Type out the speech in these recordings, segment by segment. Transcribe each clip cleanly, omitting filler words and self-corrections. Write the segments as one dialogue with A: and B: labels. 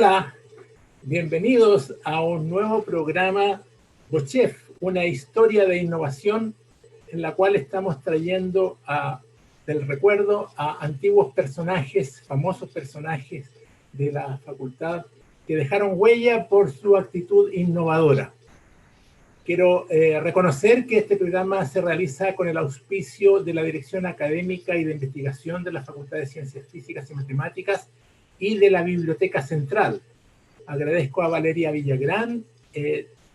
A: Hola, bienvenidos a un nuevo programa Bochef, una historia de innovación en la cual estamos trayendo del recuerdo a antiguos personajes, famosos personajes de la facultad que dejaron huella por su actitud innovadora. Quiero reconocer que este programa se realiza con el auspicio de la Dirección Académica y de Investigación de la Facultad de Ciencias Físicas y Matemáticas y de la Biblioteca Central. Agradezco a Valeria Villagrán,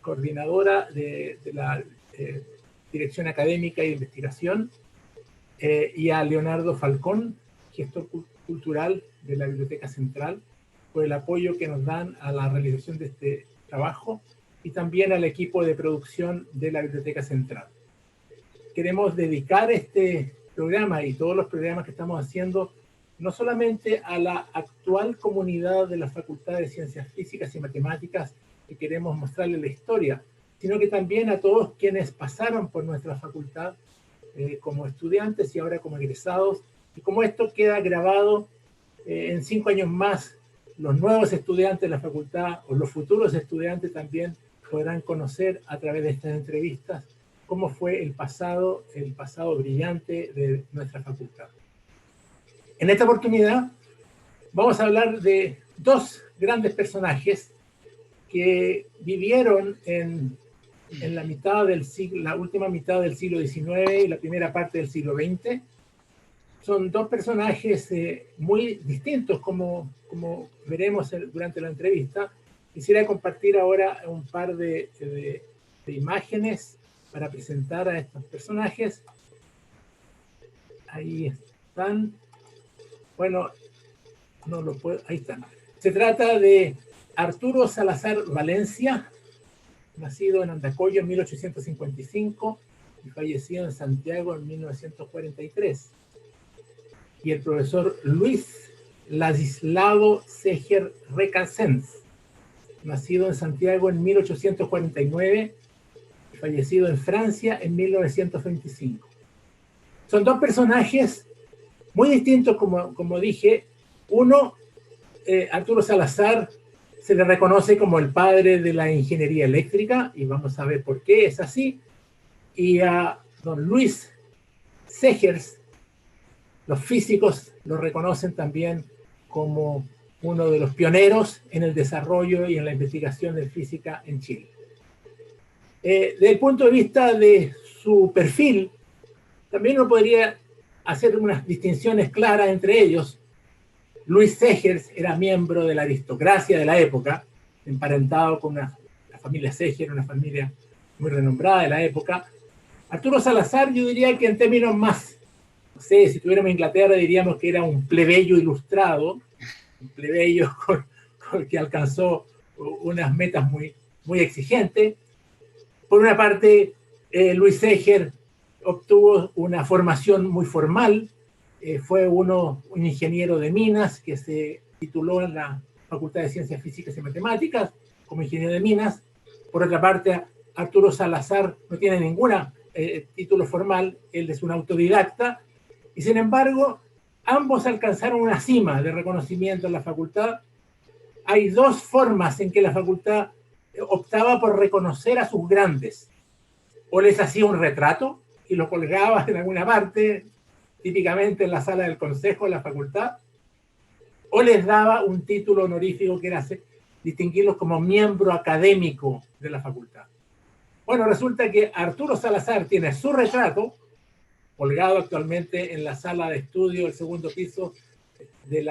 A: coordinadora de la Dirección Académica y de Investigación, y a Leonardo Falcón, gestor cultural de la Biblioteca Central, por el apoyo que nos dan a la realización de este trabajo, y también al equipo de producción de la Biblioteca Central. Queremos dedicar este programa y todos los programas que estamos haciendo no solamente a la actual comunidad de la Facultad de Ciencias Físicas y Matemáticas, que queremos mostrarle la historia, sino que también a todos quienes pasaron por nuestra facultad como estudiantes y ahora como egresados, y como esto queda grabado en 5 años más, los nuevos estudiantes de la facultad o los futuros estudiantes también podrán conocer a través de estas entrevistas cómo fue el pasado brillante de nuestra facultad. En esta oportunidad vamos a hablar de dos grandes personajes que vivieron en la mitad del siglo, la última mitad del siglo XIX y la primera parte del siglo XX. Son dos personajes muy distintos, como veremos durante la entrevista. Quisiera compartir ahora un par de imágenes para presentar a estos personajes. Ahí están. Bueno, no lo puedo, ahí están. Se trata de Arturo Salazar Valencia, nacido en Andacollo en 1855 y fallecido en Santiago en 1943. Y el profesor Luis Ladislao Seger Recasens, nacido en Santiago en 1849 y fallecido en Francia en 1925. Son dos personajes muy distintos, como dije. Uno, Arturo Salazar, se le reconoce como el padre de la ingeniería eléctrica, y vamos a ver por qué es así. Y a don Luis Segers, los físicos lo reconocen también como uno de los pioneros en el desarrollo y en la investigación de física en Chile. Desde el punto de vista de su perfil, también uno podría hacer unas distinciones claras entre ellos. Luis Segers era miembro de la aristocracia de la época, emparentado con la familia Seger, una familia muy renombrada de la época. Arturo Salazar, yo diría que en términos más, no sé, si tuviéramos Inglaterra diríamos que era un plebeyo ilustrado, un plebeyo que alcanzó unas metas muy exigentes. Por una parte, Luis Seger obtuvo una formación muy formal, fue un ingeniero de minas que se tituló en la Facultad de Ciencias Físicas y Matemáticas como ingeniero de minas. Por otra parte, Arturo Salazar no tiene ningún título formal, él es un autodidacta, y sin embargo, ambos alcanzaron una cima de reconocimiento en la facultad. Hay dos formas en que la facultad optaba por reconocer a sus grandes. O les hacía un retrato y lo colgaba en alguna parte, típicamente en la sala del consejo de la facultad, o les daba un título honorífico que era distinguirlos como miembro académico de la facultad. Bueno, resulta que Arturo Salazar tiene su retrato colgado actualmente en la sala de estudio del segundo piso del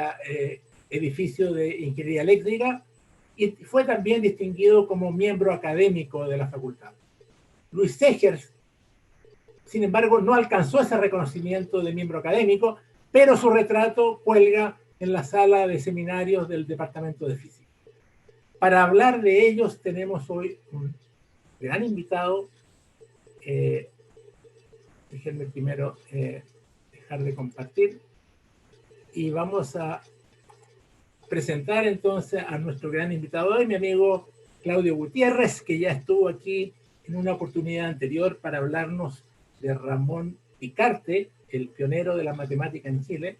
A: edificio de Ingeniería Eléctrica, y fue también distinguido como miembro académico de la facultad. Luis Segers, sin embargo, no alcanzó ese reconocimiento de miembro académico, pero su retrato cuelga en la sala de seminarios del Departamento de Física. Para hablar de ellos tenemos hoy un gran invitado. Déjenme primero dejar de compartir. Y vamos a presentar entonces a nuestro gran invitado hoy, mi amigo Claudio Gutiérrez, que ya estuvo aquí en una oportunidad anterior para hablarnos de Ramón Picarte, el pionero de la matemática en Chile.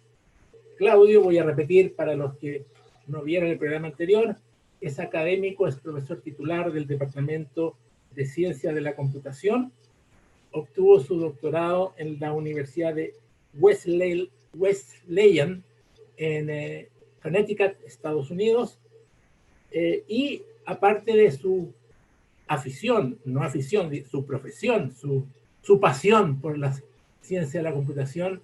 A: Claudio, voy a repetir para los que no vieron el programa anterior, es académico, es profesor titular del Departamento de Ciencia de la Computación. Obtuvo su doctorado en la Universidad de Wesleyan en Connecticut, Estados Unidos. Y aparte de su afición, no afición, su profesión, su pasión por la ciencia de la computación,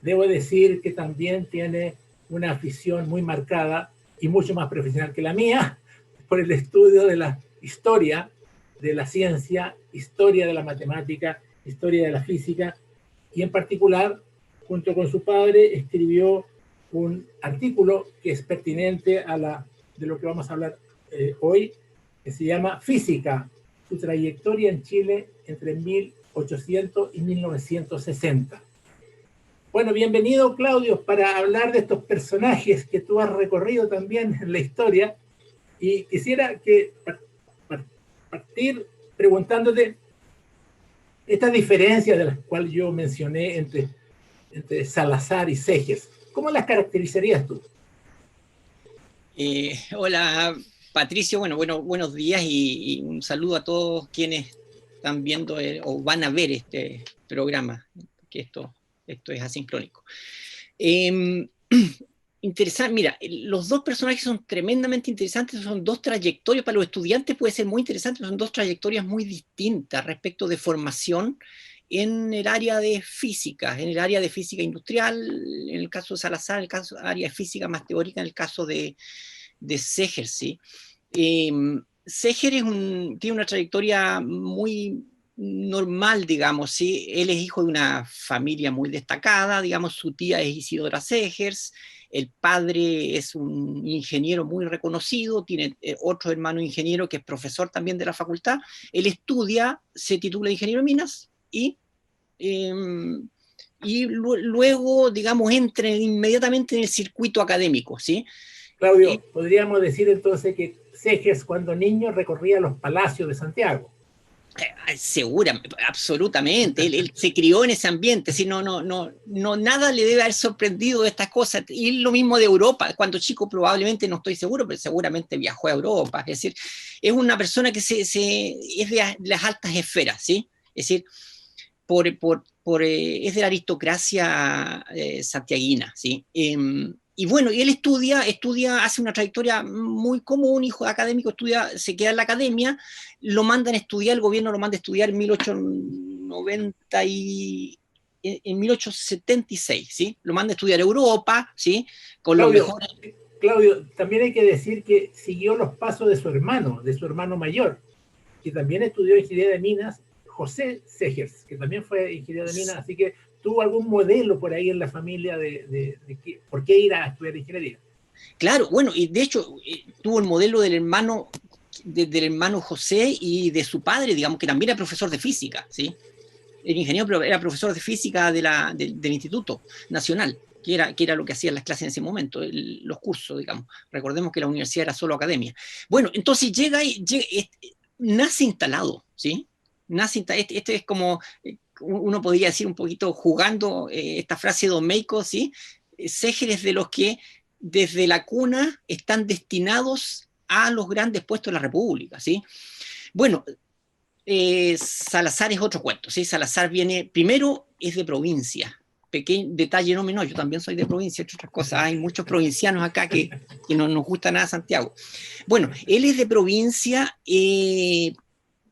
A: debo decir que también tiene una afición muy marcada y mucho más profesional que la mía por el estudio de la historia de la ciencia, historia de la matemática, historia de la física, y en particular, junto con su padre, escribió un artículo que es pertinente de lo que vamos a hablar hoy, que se llama Física, su trayectoria en Chile entre 1800 y 1960. Bueno, bienvenido, Claudio, para hablar de estos personajes que tú has recorrido también en la historia. Y quisiera partir preguntándote estas diferencias de las cuales yo mencioné entre Salazar y Segers. ¿Cómo las caracterizarías tú?
B: Hola, Patricio. Buenos días y un saludo a todos quienes están viendo o van a ver este programa, que esto es asincrónico. Interesante, mira, los dos personajes son tremendamente interesantes, son dos trayectorias, para los estudiantes puede ser muy interesante, son dos trayectorias muy distintas respecto de formación en el área de física, industrial, en el caso de Salazar, en el caso de área de física más teórica, en el caso de Segers, ¿sí? Segers tiene una trayectoria muy normal, digamos, ¿sí? Él es hijo de una familia muy destacada, digamos, su tía es Isidora Segers, el padre es un ingeniero muy reconocido, tiene otro hermano ingeniero que es profesor también de la facultad, él estudia, se titula de ingeniero de minas y luego, digamos, entra inmediatamente en el circuito académico, ¿sí?
A: Claudio, podríamos decir entonces que Segers cuando niño recorría los palacios de Santiago.
B: Segura, absolutamente. Él se crió en ese ambiente, ¿sí? Nada le debe haber sorprendido de estas cosas. Y lo mismo de Europa. Cuando chico probablemente, no estoy seguro, pero seguramente viajó a Europa. Es decir, es una persona que es de las altas esferas, ¿sí? Es decir, es de la aristocracia santiaguina, ¿sí? Y bueno, y él estudia, hace una trayectoria muy común, hijo de académico, se queda en la academia, lo mandan a estudiar, el gobierno lo manda a estudiar en 1876, ¿sí? Lo manda a estudiar a Europa, ¿sí? Con
A: Claudio,
B: los mejores...
A: Claudio, también hay que decir que siguió los pasos de su hermano mayor, que también estudió ingeniería de minas, José Segers, que también fue ingeniero de minas, así que tuvo algún modelo por ahí en la familia de por qué ir a estudiar ingeniería.
B: Claro, bueno, y de hecho tuvo el modelo del hermano José y de su padre, digamos, que también era profesor de física, ¿sí? El ingeniero, pero era profesor de física del Instituto Nacional, que era lo que hacían las clases en ese momento, los cursos, digamos. Recordemos que la universidad era solo academia. Bueno, entonces nace instalado, ¿sí? Este es como, uno podría decir un poquito jugando esta frase de Don Meiko, ¿sí? Segers de los que desde la cuna están destinados a los grandes puestos de la República, ¿sí? Bueno, Salazar es otro cuento, ¿sí? Salazar primero es de provincia, pequeño detalle no menor, yo también soy de provincia, entre otras cosas, hay muchos provincianos acá que no nos gusta nada Santiago. Bueno, él es de provincia,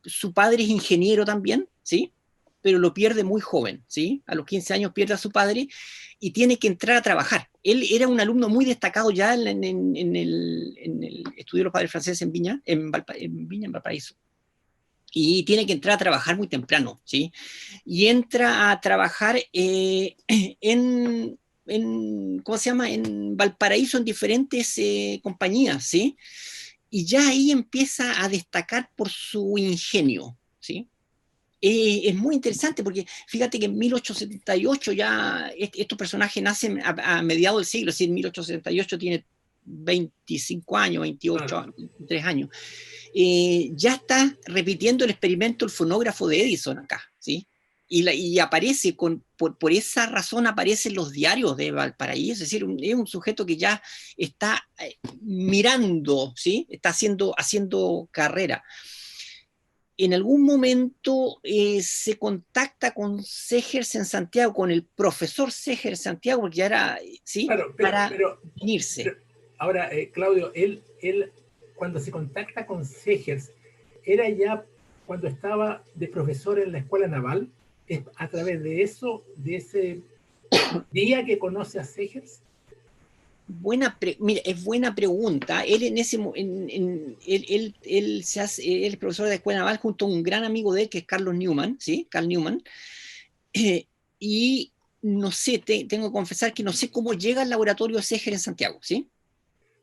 B: su padre es ingeniero también, ¿sí? Pero lo pierde muy joven, ¿sí? A los 15 años pierde a su padre y tiene que entrar a trabajar. Él era un alumno muy destacado ya en el estudio de los padres franceses en Viña, en Valparaíso. Y tiene que entrar a trabajar muy temprano, ¿sí? Y entra a trabajar ¿cómo se llama? En Valparaíso, en diferentes compañías, ¿sí? Y ya ahí empieza a destacar por su ingenio, ¿sí? Es muy interesante porque fíjate que en 1878 ya estos personajes nacen a mediados del siglo, ¿sí? En 1878 tiene 25 años, 28, 23 años. Ya está repitiendo el experimento el fonógrafo de Edison acá, ¿sí? y aparece, por esa razón aparecen los diarios de Valparaíso, es decir, es un sujeto que ya está mirando, ¿sí? Está haciendo carrera. En algún momento se contacta con Segers en Santiago, con el profesor Segers en Santiago, porque ya era, ¿sí?
A: Claro,
B: Para unirse.
A: Ahora, Claudio, él, cuando se contacta con Segers, era ya cuando estaba de profesor en la Escuela Naval, es a través de eso, de ese día que conoce a Segers.
B: Mira, es buena pregunta. Él en ese él él es profesor de la Escuela Naval junto a un gran amigo de él que es Carlos Newman, ¿sí? Carl Newman. Y no sé, tengo que confesar que no sé cómo llega al laboratorio Segers en Santiago, ¿sí?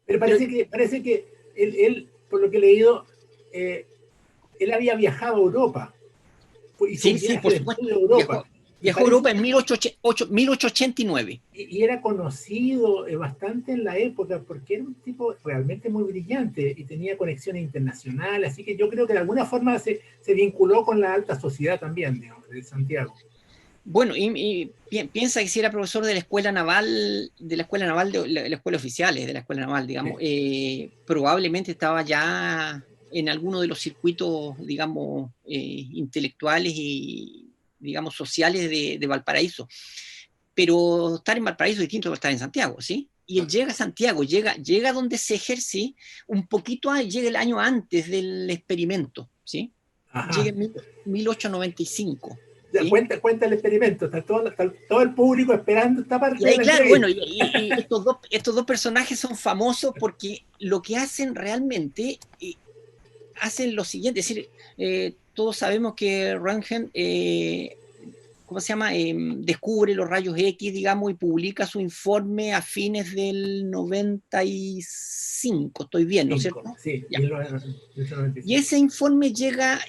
A: Pero parece que él, por lo que he leído, él había viajado a Europa. Hizo un
B: Sí,
A: viaje
B: por
A: de
B: supuesto.
A: estudio a Europa.
B: Viajó a Europa en 1889.
A: Y era conocido bastante en la época porque era un tipo realmente muy brillante y tenía conexiones internacionales, así que yo creo que de alguna forma se vinculó con la alta sociedad también, digamos, de Santiago.
B: Bueno, y piensa que si era profesor de la escuela naval, de la escuela oficiales de la escuela naval, digamos, probablemente estaba ya en alguno de los circuitos, digamos, intelectuales y, digamos, sociales de Valparaíso. Pero estar en Valparaíso es distinto a estar en Santiago, ¿sí? Y él llega a Santiago, llega donde se ejerce un poquito, llega el año antes del experimento, ¿sí?
A: Ajá.
B: Llega en 1895.
A: Ya,
B: ¿Sí?
A: cuenta el experimento, está todo el público esperando esta parte
B: Y
A: de
B: ahí,
A: la
B: claro, bueno,
A: entrevista.
B: y estos dos personajes son famosos porque lo que hacen realmente, hacen lo siguiente, es decir, todos sabemos que Röntgen, ¿cómo se llama? Descubre los rayos X, digamos, y publica su informe a fines del 95, estoy bien, ¿no es cierto?
A: Sí,
B: Ya.
A: 1995.
B: Y ese informe llega,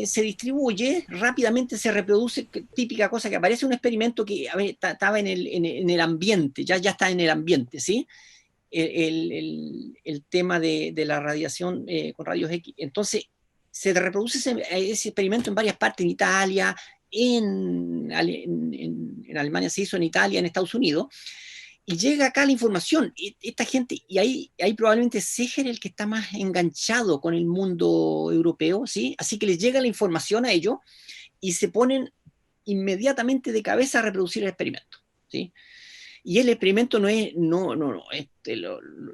B: se distribuye, rápidamente se reproduce, típica cosa que aparece un experimento que estaba en el ambiente, ya está en el ambiente, ¿sí? El tema de la radiación con rayos X. Entonces, se reproduce ese experimento en varias partes, en Italia, en Alemania se hizo, en Italia, en Estados Unidos, y llega acá la información, esta gente, y ahí probablemente Seger el que está más enganchado con el mundo europeo, ¿sí? Así que les llega la información a ellos y se ponen inmediatamente de cabeza a reproducir el experimento, ¿sí? Y el experimento no es,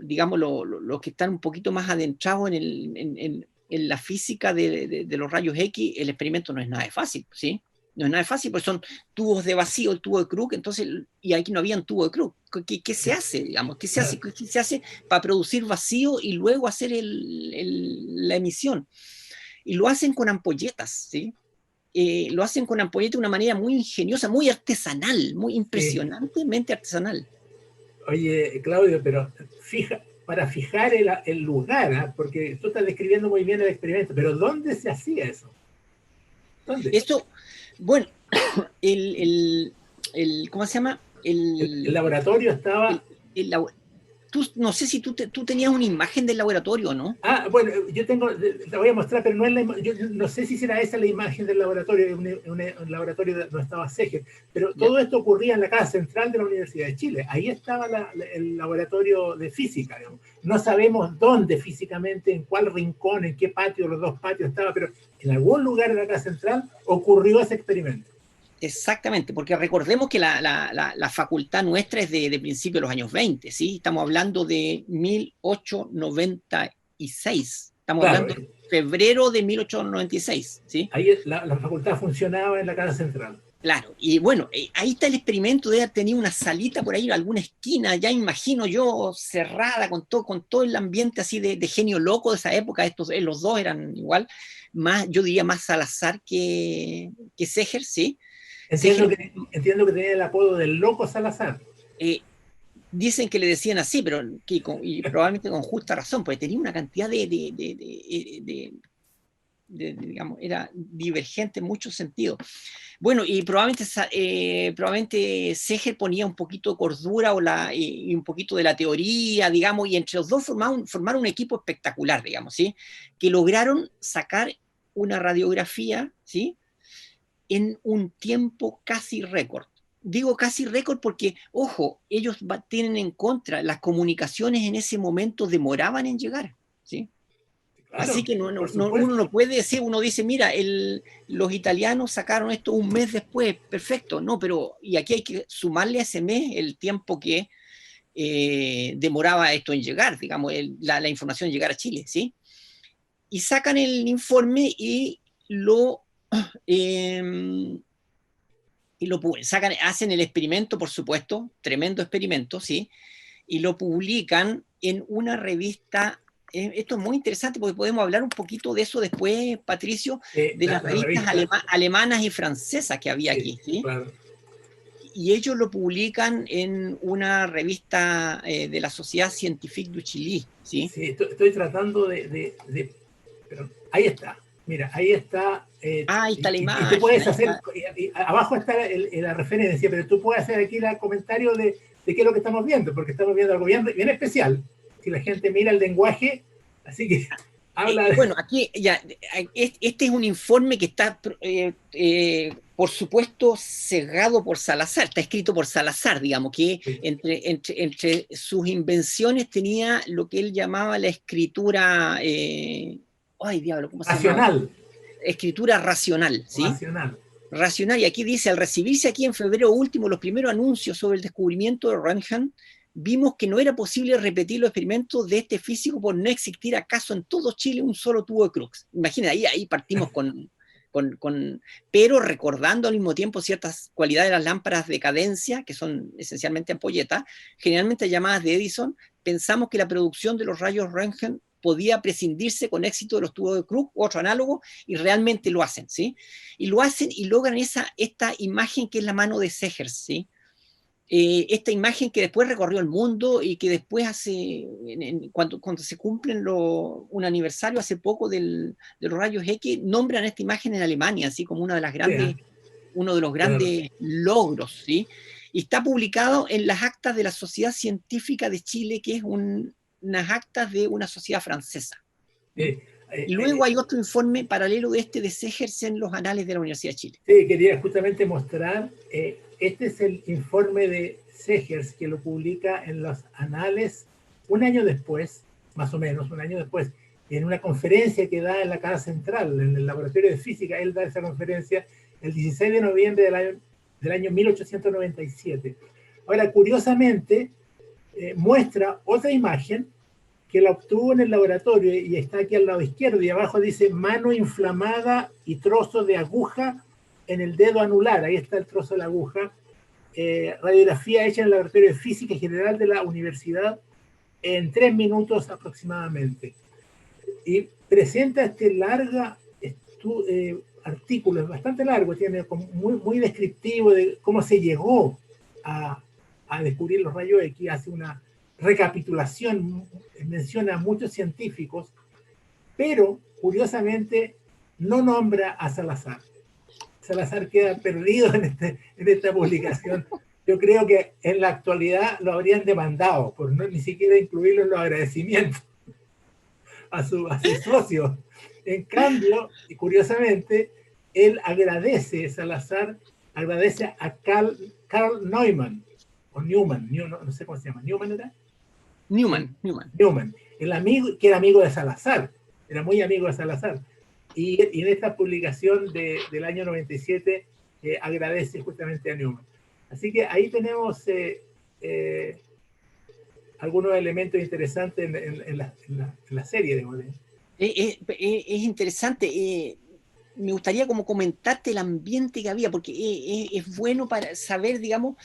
B: digamos, los que están un poquito más adentrados en la física de los rayos X, el experimento no es nada de fácil, ¿sí? No es nada de fácil, porque son tubos de vacío, el tubo de Krug, entonces, y aquí no había un tubo de Krug. ¿Qué se hace, digamos? ¿Qué se hace para producir vacío y luego hacer la emisión? Y lo hacen con ampolletas, ¿sí? Lo hacen con ampolletas de una manera muy ingeniosa, muy artesanal, muy impresionantemente artesanal.
A: Oye, Claudio, pero para fijar el lugar, ¿eh? Porque tú estás describiendo muy bien el experimento, pero ¿dónde se hacía eso? ¿Dónde?
B: Esto, bueno, ¿cómo se llama?
A: El laboratorio estaba...
B: El, no sé si tú tenías una imagen del laboratorio, ¿no?
A: Bueno, yo tengo, la voy a mostrar, pero no es yo no sé si será esa la imagen del laboratorio, un laboratorio donde estaba Seger, pero todo esto ocurría en la casa central de la Universidad de Chile. Ahí estaba el laboratorio de física, digamos. No sabemos dónde físicamente, en cuál rincón, en qué patio, los dos patios estaba, pero en algún lugar de la casa central ocurrió ese experimento.
B: Exactamente, porque recordemos que la facultad nuestra es de principios de los años 20, ¿sí? Estamos hablando de 1896, estamos
A: Claro,
B: hablando de febrero de 1896, ¿sí?
A: ahí la facultad funcionaba en la casa central.
B: Claro, y bueno, ahí está el experimento de haber tenido una salita por ahí, alguna esquina, ya imagino yo, cerrada, con todo el ambiente así de genio loco de esa época. Los dos eran igual, más, yo diría más Salazar que Seger, ¿sí?
A: Entiendo
B: Seger,
A: que tenía el apodo del loco Salazar.
B: dicen que le decían así, pero y probablemente con justa razón, porque tenía una cantidad digamos, era divergente en muchos sentidos. Bueno, y probablemente Seger ponía un poquito de cordura y un poquito de la teoría, digamos, y entre los dos formaron un equipo espectacular, digamos, ¿sí? Que lograron sacar una radiografía, ¿sí? en un tiempo casi récord. Digo casi récord porque, ojo, ellos tienen en contra, las comunicaciones en ese momento demoraban en llegar, ¿sí?
A: Claro,
B: así que
A: por
B: uno
A: supuesto.
B: no puede decir, uno dice, mira, los italianos sacaron esto un mes después, perfecto, no, pero, y aquí hay que sumarle a ese mes el tiempo que demoraba esto en llegar, digamos, la información llegar a Chile, ¿sí? Y sacan el informe eh, y lo sacan, hacen el experimento, por supuesto, tremendo experimento, ¿sí? Y lo publican en una revista. Esto es muy interesante porque podemos hablar un poquito de eso después, Patricio, de las
A: La
B: revistas
A: revista,
B: alemanas y francesas que había
A: sí,
B: aquí, ¿sí?
A: claro.
B: Y ellos lo publican en una revista de la Sociedad Scientifique du Chili, ¿sí?
A: Sí, estoy tratando pero ahí está. Mira, ahí está.
B: Ahí está la
A: Y tú
B: imagen,
A: puedes
B: ahí
A: hacer,
B: está.
A: abajo está la referencia, pero tú puedes hacer aquí el comentario de qué es lo que estamos viendo, porque estamos viendo algo bien, bien especial. Si la gente mira el lenguaje, así que habla de...
B: Bueno, aquí ya, este es un informe que está, por supuesto, sesgado por Salazar, está escrito por Salazar, digamos, que
A: Sí,
B: entre sus invenciones tenía lo que él llamaba la escritura, ay diablo, ¿cómo se llamaba?
A: racional,
B: Escritura racional, ¿sí?
A: racional.
B: Racional, y aquí dice, al recibirse aquí en febrero último los primeros anuncios sobre el descubrimiento de Röntgen, vimos que no era posible repetir los experimentos de este físico por no existir acaso en todo Chile un solo tubo de Crookes. Imagina, ahí partimos pero recordando al mismo tiempo ciertas cualidades de las lámparas de cadencia, que son esencialmente ampolletas, generalmente llamadas de Edison, pensamos que la producción de los rayos Röntgen podía prescindirse con éxito de los tubos de Crookes u otro análogo, y realmente lo hacen, ¿sí? Y lo hacen y logran esta imagen que es la mano de Segers, ¿sí? Esta imagen que después recorrió el mundo y que después cuando se cumplen un aniversario hace poco de los rayos X, nombran esta imagen en Alemania, así como una de las
A: Yeah,
B: uno de los
A: claro.
B: grandes logros, ¿sí? Y está publicado en las actas de la Sociedad Científica de Chile, que es unas actas de una sociedad francesa.
A: Eh,
B: Y
A: eh,
B: luego
A: eh,
B: hay otro informe paralelo de este de Segers en los anales de la Universidad de Chile.
A: sí, quería justamente mostrar, este es el informe de Segers que lo publica en los anales un año después, más o menos, un año después, en una conferencia que da en la Casa Central, en el Laboratorio de Física. Él da esa conferencia el 16 de noviembre del año 1897. Ahora, curiosamente, muestra otra imagen que la obtuvo en el laboratorio y está aquí al lado izquierdo, y abajo dice mano inflamada y trozo de aguja en el dedo anular. Ahí está el trozo de la aguja. Radiografía hecha en el laboratorio de física general de la universidad en 3 minutos aproximadamente. Y presenta este larga artículo, es bastante largo, tiene muy, muy descriptivo de cómo se llegó a descubrir los rayos X, hace una recapitulación, menciona a muchos científicos, pero curiosamente no nombra a Salazar. Salazar queda perdido en esta publicación. Yo creo que en la actualidad lo habrían demandado por ni siquiera incluirlo en los agradecimientos a sus socios. En cambio, y curiosamente, él agradece, Salazar agradece a Carl Neumann, o Newman, no sé cómo se llama, ¿Newman era?
B: Newman.
A: Newman, el amigo, que era amigo de Salazar, era muy amigo de Salazar. Y en esta publicación del año 97 agradece justamente a Newman. Así que ahí tenemos algunos elementos interesantes en la serie de Godin.
B: Es interesante. Me gustaría como comentarte el ambiente que había, porque es bueno para saber, digamos,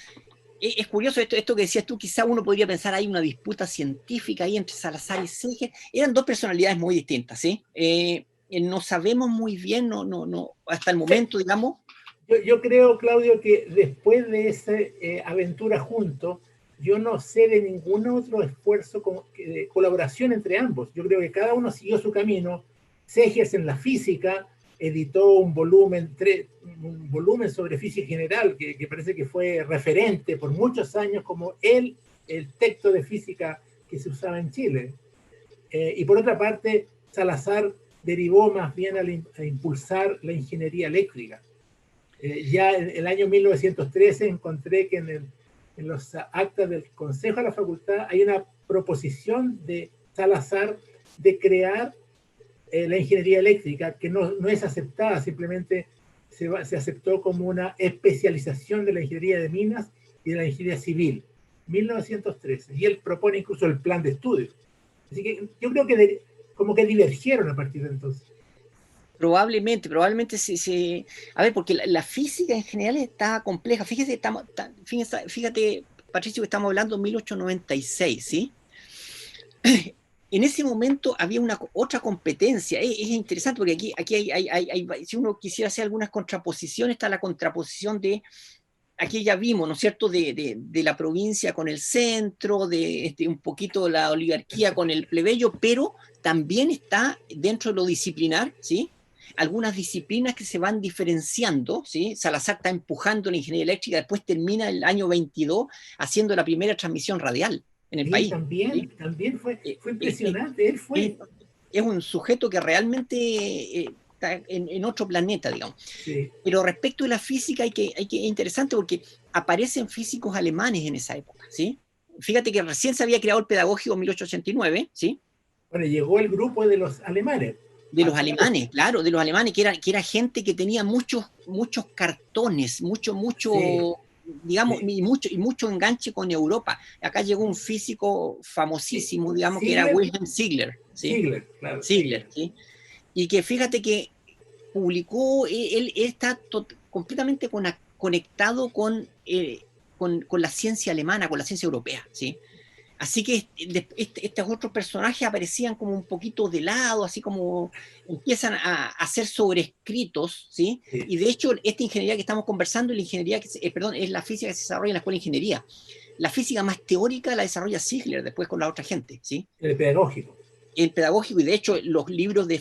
B: es curioso esto que decías tú, quizá uno podría pensar hay una disputa científica ahí entre Salazar y Segers. Eran dos personalidades muy distintas, ¿sí? No sabemos muy bien, hasta el momento, digamos.
A: Yo creo, Claudio, que después de esa aventura juntos, yo no sé de ningún otro esfuerzo de colaboración entre ambos. Yo creo que cada uno siguió su camino. Segers en la física editó un volumen sobre física general que parece que fue referente por muchos años como el texto de física que se usaba en Chile. Y por otra parte, Salazar derivó más bien a impulsar la ingeniería eléctrica. Ya en el año 1913 encontré que en los actas del Consejo de la Facultad hay una proposición de Salazar de crear la ingeniería eléctrica, que no es aceptada, simplemente se aceptó como una especialización de la ingeniería de minas y de la ingeniería civil, 1913, y él propone incluso el plan de estudio. Así que yo creo que como que divergieron a partir de entonces.
B: Probablemente sí. A ver, porque la física en general está compleja. Fíjate, Patricio, que estamos hablando de 1896, ¿sí? En ese momento había otra competencia. Es interesante porque aquí si uno quisiera hacer algunas contraposiciones, está la contraposición de, aquí ya vimos, ¿no es cierto?, de la provincia con el centro, de un poquito la oligarquía con el plebeyo, pero también está dentro de lo disciplinar, ¿sí?, algunas disciplinas que se van diferenciando, ¿sí? Salazar está empujando la ingeniería eléctrica, después termina el año 22 haciendo la primera transmisión radial en el
A: Sí,
B: país,
A: también,
B: ¿sí?
A: también fue impresionante, él fue.
B: Es un sujeto que realmente está en otro planeta, digamos.
A: Sí.
B: Pero respecto de la física, es interesante porque aparecen físicos alemanes en esa época, ¿sí? Fíjate que recién se había creado el pedagógico en 1889, ¿sí?
A: Bueno, llegó el grupo de los alemanes.
B: De los alemanes, claro, de los alemanes, que era gente que tenía muchos cartones,
A: Sí,
B: digamos,
A: sí.
B: y mucho enganche con Europa. Acá llegó un físico
A: Sí.
B: famosísimo, digamos, que era
A: Ziegler,
B: Wilhelm Ziegler, ¿sí?
A: Ziegler, claro,
B: Ziegler,
A: Ziegler.
B: ¿sí? Y que fíjate que publicó, él está completamente conectado con la ciencia alemana, con la ciencia europea, ¿sí? Así que estos otros personajes aparecían como un poquito de lado, así como empiezan a ser sobrescritos, ¿sí?
A: Sí.
B: Y de hecho, esta ingeniería que estamos conversando, la ingeniería perdón, es la física que se desarrolla en la escuela de ingeniería. La física más teórica la desarrolla Ziegler después con la otra gente, ¿sí?
A: El pedagógico.
B: El pedagógico, y de hecho los libros de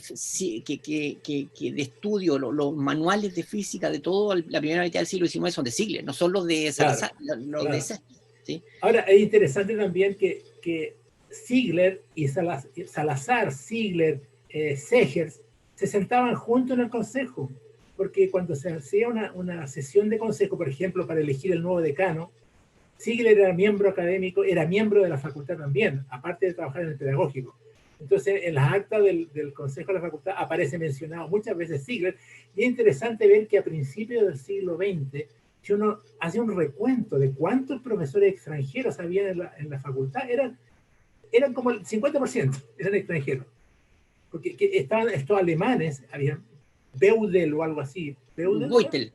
B: estudio, los manuales de física de toda la primera mitad del siglo XIX son de Ziegler, no son los de Salazar,
A: Claro,
B: los de
A: claro.
B: Seski, ¿sí?
A: Ahora, es interesante también que Ziegler y Salazar, Ziegler, Segers, se sentaban juntos en el consejo, porque cuando se hacía una sesión de consejo, por ejemplo, para elegir el nuevo decano, Ziegler era miembro académico, era miembro de la facultad también, aparte de trabajar en el pedagógico. Entonces, en las actas del Consejo de la Facultad aparece mencionado muchas veces Ziegler, y es interesante ver que a principios del siglo XX, si uno hace un recuento de cuántos profesores extranjeros había en la facultad, eran como el 50% eran extranjeros. Porque estaban estos alemanes, había Beudel o algo así.
B: Beutel,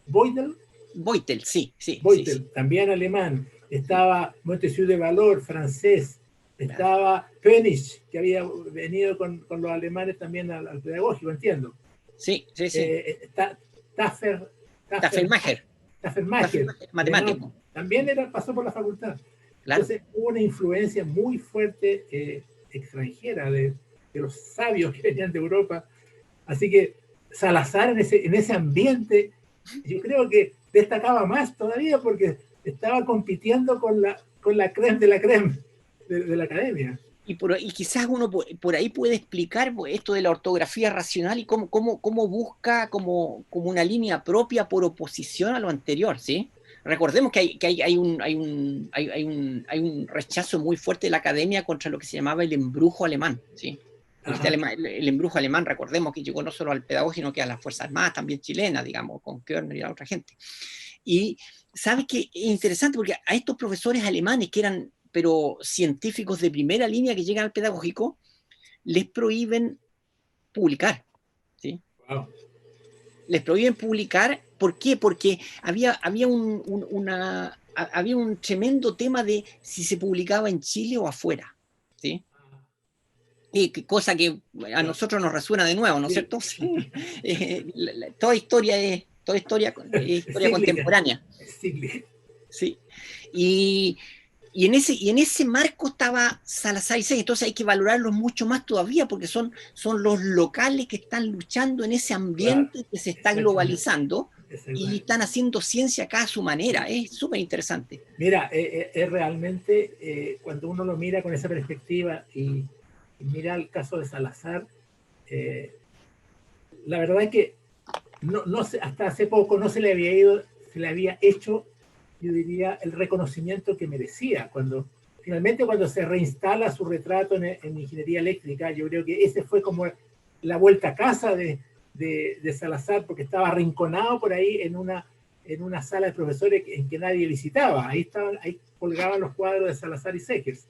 A: Beudel,
B: Beutel, sí.
A: Beutel, también alemán.
B: Sí,
A: Estaba Montesquieu de Valor, francés.
B: claro.
A: Estaba Pönig, que había venido con los alemanes también al pedagógico, entiendo.
B: Sí.
A: Está
B: Tafelmacher,
A: Taffermacher, alemán,
B: matemático,
A: también pasó por la facultad.
B: claro.
A: Entonces hubo una influencia muy fuerte extranjera de los sabios que venían de Europa. Así que Salazar en ese ambiente, yo creo que destacaba más todavía porque estaba compitiendo con la creme de la creme de la academia.
B: Y quizás uno por ahí puede explicar esto de la ortografía racional y cómo busca como una línea propia por oposición a lo anterior, ¿sí? Recordemos que hay un rechazo muy fuerte de la academia contra lo que se llamaba el embrujo alemán, ¿sí? Porque el embrujo alemán, recordemos que llegó no solo al pedagógico, sino que a las Fuerzas Armadas, también chilenas, digamos, con Körner y a otra gente. Y sabes que es interesante porque a estos profesores alemanes que eran pero científicos de primera línea que llegan al pedagógico, les prohíben publicar, ¿sí?
A: Wow.
B: Les prohíben publicar, ¿por qué? Porque había un tremendo tema de si se publicaba en Chile o afuera, ¿sí? Y cosa que a nosotros nos resuena de nuevo, ¿no es cierto? Sí. Toda historia es historia
A: Cíclica.
B: contemporánea,
A: Es cíclica.
B: ¿sí? Y en ese marco estaba Salazar y Segers, entonces hay que valorarlos mucho más todavía porque son los locales que están luchando en ese
A: Claro.
B: ambiente que se está
A: Exactamente.
B: globalizando y
A: Exactamente.
B: están haciendo ciencia acá a su manera, es súper interesante.
A: Mira, es realmente, cuando uno lo mira con esa perspectiva y mira el caso de Salazar, la verdad es que hasta hace poco no se le había hecho, yo diría, el reconocimiento que merecía. Finalmente cuando se reinstala su retrato en ingeniería eléctrica, yo creo que ese fue como la vuelta a casa de Salazar, porque estaba arrinconado por ahí en una sala de profesores en que nadie visitaba. Ahí colgaban los cuadros de Salazar y Segers.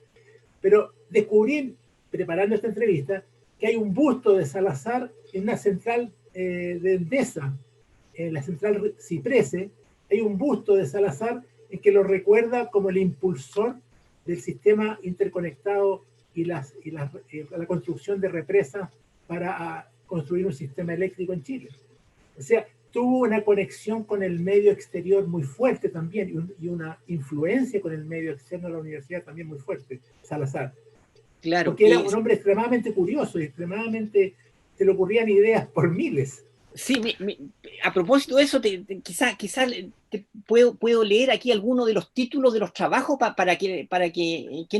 A: Pero descubrí, preparando esta entrevista, que hay un busto de Salazar en una central de Endesa, en la central Ciprese. Hay un busto de Salazar en que lo recuerda como el impulsor del sistema interconectado y la construcción de represas para construir un sistema eléctrico en Chile. O sea, tuvo una conexión con el medio exterior muy fuerte también y una influencia con el medio externo de la universidad también muy fuerte, Salazar.
B: Claro.
A: Porque era un hombre extremadamente curioso y extremadamente se le ocurrían ideas por miles.
B: Sí, a propósito de eso, quizá puedo leer aquí algunos de los títulos de los trabajos para que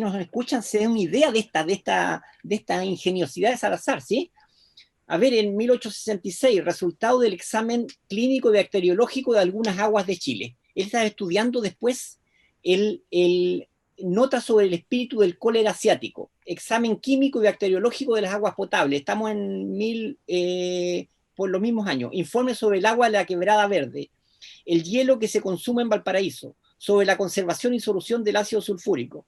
B: nos escuchan se den una idea de esta ingeniosidad de Salazar, ¿sí? A ver, en 1866, resultado del examen clínico y bacteriológico de algunas aguas de Chile. Él estaba estudiando después el nota sobre el espíritu del cólera asiático, examen químico y bacteriológico de las aguas potables. Estamos por los mismos años. Informe sobre el agua de la Quebrada Verde, el hielo que se consume en Valparaíso, sobre la conservación y solución del ácido sulfúrico,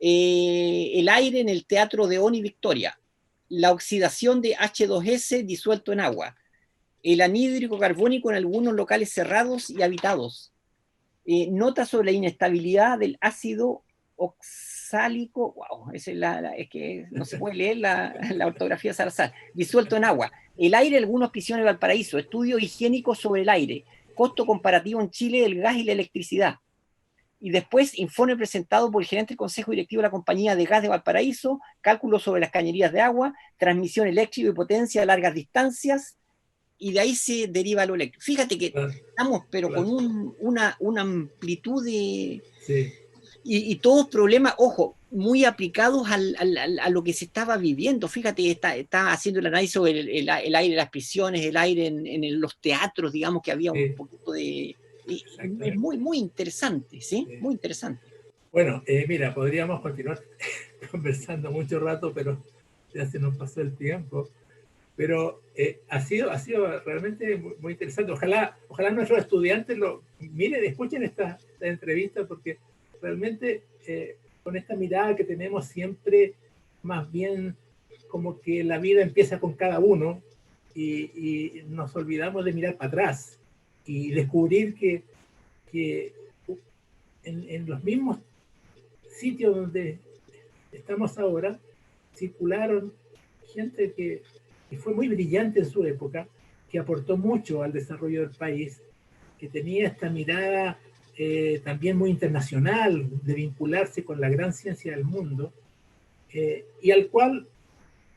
B: el aire en el Teatro de Oni Victoria, la oxidación de H2S disuelto en agua, el anhídrico carbónico en algunos locales cerrados y habitados, nota sobre la inestabilidad del ácido oxálico, wow, es que no se puede leer la ortografía de Salazar, disuelto en agua, el aire en algunas prisiones de Valparaíso, estudio higiénico sobre el aire, costo comparativo en Chile del gas y la electricidad. Y después, informe presentado por el gerente del Consejo Directivo de la Compañía de Gas de Valparaíso, cálculos sobre las cañerías de agua, transmisión eléctrica y potencia a largas distancias, y de ahí se deriva lo eléctrico. Fíjate que estamos, pero con una amplitud de... Sí. Y todos problemas, ojo, muy aplicados a lo que se estaba viviendo. Fíjate, está haciendo el análisis sobre el aire en las prisiones, el aire en los teatros, digamos que había un poquito de... Es muy, muy interesante, ¿sí? Sí. Muy interesante.
A: Bueno, mira, podríamos continuar conversando mucho rato, pero ya se nos pasó el tiempo. Pero ha sido realmente muy, muy interesante. Ojalá nuestros estudiantes miren, escuchen esta entrevista, porque realmente con esta mirada que tenemos siempre, más bien como que la vida empieza con cada uno y nos olvidamos de mirar para atrás y descubrir que en los mismos sitios donde estamos ahora circularon gente que fue muy brillante en su época, que aportó mucho al desarrollo del país, que tenía esta mirada también muy internacional, de vincularse con la gran ciencia del mundo, y al cual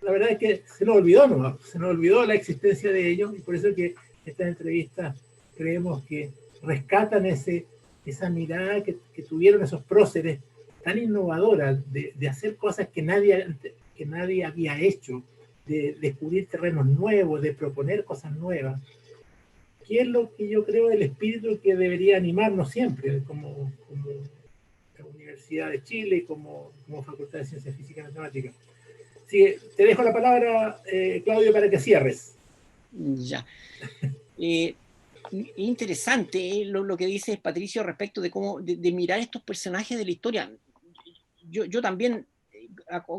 A: la verdad es que se nos olvidó la existencia de ellos, y por eso que estas entrevistas creemos que rescatan esa mirada que tuvieron esos próceres tan innovadoras de hacer cosas que nadie había hecho, de descubrir terrenos nuevos, de proponer cosas nuevas, que es lo que yo creo el espíritu que debería animarnos siempre, como la Universidad de Chile y como Facultad de Ciencias Físicas y Matemáticas. Sí, te dejo la palabra, Claudio, para que cierres.
B: Ya. Interesante lo que dice Patricio respecto de cómo de mirar estos personajes de la historia. Yo también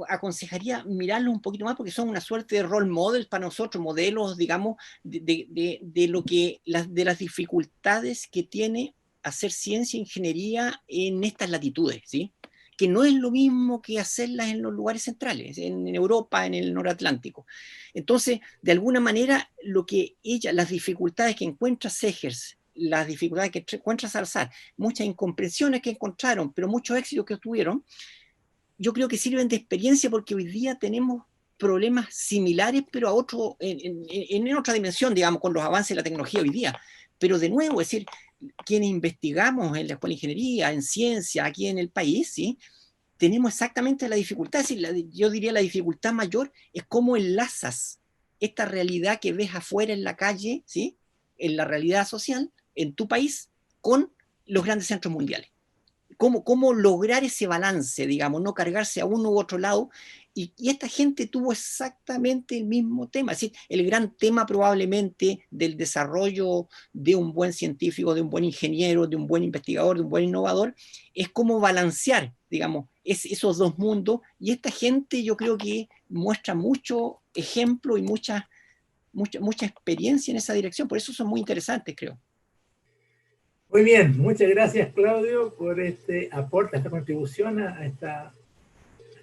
B: aconsejaría mirarlos un poquito más, porque son una suerte de role models para nosotros, modelos, digamos, de las dificultades que tiene hacer ciencia e ingeniería en estas latitudes, ¿sí? Que no es lo mismo que hacerlas en los lugares centrales, en Europa, en el Noratlántico. Entonces, de alguna manera, las dificultades que encuentra Segers, las dificultades que encuentra Salazar, muchas incomprensiones que encontraron, pero muchos éxitos que tuvieron, yo creo que sirven de experiencia, porque hoy día tenemos problemas similares, pero en otra dimensión, digamos, con los avances de la tecnología hoy día. Pero de nuevo, es decir, quienes investigamos en la Escuela de Ingeniería, en ciencia, aquí en el país, ¿sí? Tenemos exactamente la dificultad. Es decir, yo diría la dificultad mayor es cómo enlazas esta realidad que ves afuera en la calle, ¿sí? en la realidad social, en tu país, con los grandes centros mundiales. Cómo lograr ese balance, digamos, no cargarse a uno u otro lado. Y esta gente tuvo exactamente el mismo tema. Es decir, el gran tema probablemente del desarrollo de un buen científico, de un buen ingeniero, de un buen investigador, de un buen innovador, es cómo balancear, digamos, esos dos mundos. Y esta gente yo creo que muestra mucho ejemplo y mucha experiencia en esa dirección. Por eso son muy interesantes, creo.
A: Muy bien, muchas gracias, Claudio, por este aporte, esta contribución a este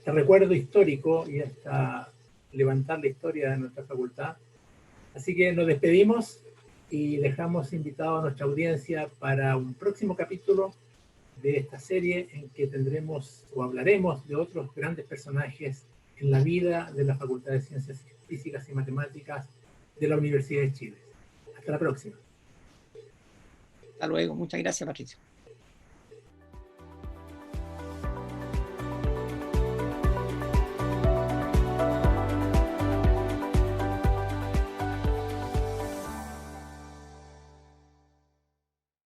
A: recuerdo histórico y hasta levantar la historia de nuestra facultad. Así que nos despedimos y dejamos invitado a nuestra audiencia para un próximo capítulo de esta serie en que tendremos o hablaremos de otros grandes personajes en la vida de la Facultad de Ciencias Físicas y Matemáticas de la Universidad de Chile. Hasta la próxima.
B: Hasta luego. Muchas gracias, Patricio.